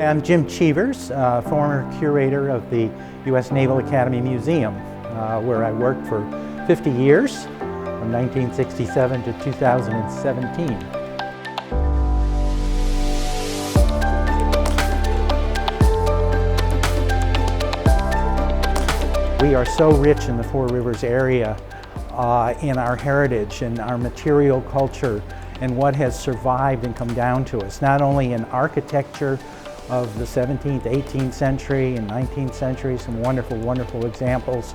I'm Jim Cheevers, former curator of the US Naval Academy Museum, where I worked for 50 years, from 1967 to 2017. We are so rich in the Four Rivers area in our heritage and our material culture and what has survived and come down to us, not only in architecture of the 17th, 18th century and 19th century, some wonderful, wonderful examples,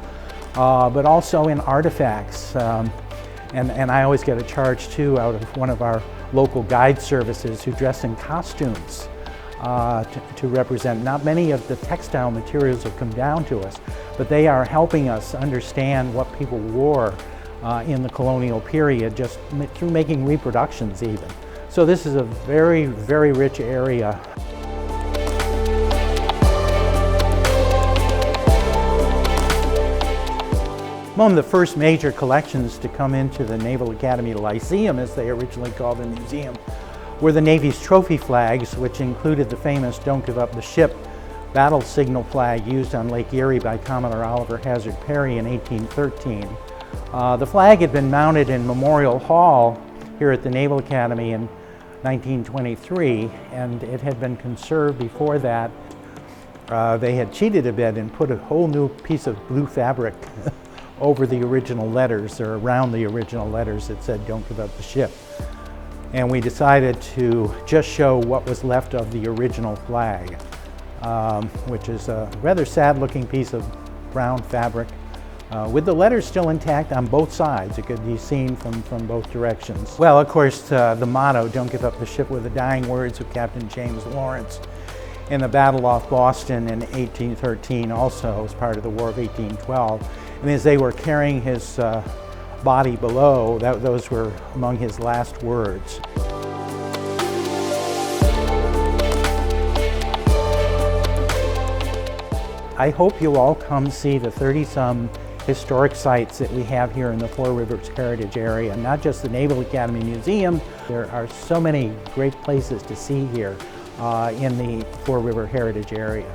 but also in artifacts. And I always get a charge too out of one of our local guide services who dress in costumes to represent. Not many of the textile materials have come down to us, but they are helping us understand what people wore in the colonial period, just through making reproductions even. So this is a very, very rich area. One of the first major collections to come into the Naval Academy Lyceum, as they originally called the museum, were the Navy's trophy flags, which included the famous "Don't Give Up the Ship" battle signal flag used on Lake Erie by Commodore Oliver Hazard Perry in 1813. The flag had been mounted in Memorial Hall here at the Naval Academy in 1923, and it had been conserved before that. They had cheated a bit and put a whole new piece of blue fabric over the original letters, or around the original letters that said "Don't Give Up the Ship." And we decided to just show what was left of the original flag, which is a rather sad looking piece of brown fabric with the letters still intact on both sides. It could be seen from both directions. Well, of course, the motto, "Don't Give Up the Ship," were the dying words of Captain James Lawrence in the battle off Boston in 1813, also as part of the War of 1812. And as they were carrying his body below, those were among his last words. I hope you'll all come see the 30-some historic sites that we have here in the Four Rivers Heritage Area, not just the Naval Academy Museum. There are so many great places to see here in the Four River Heritage Area.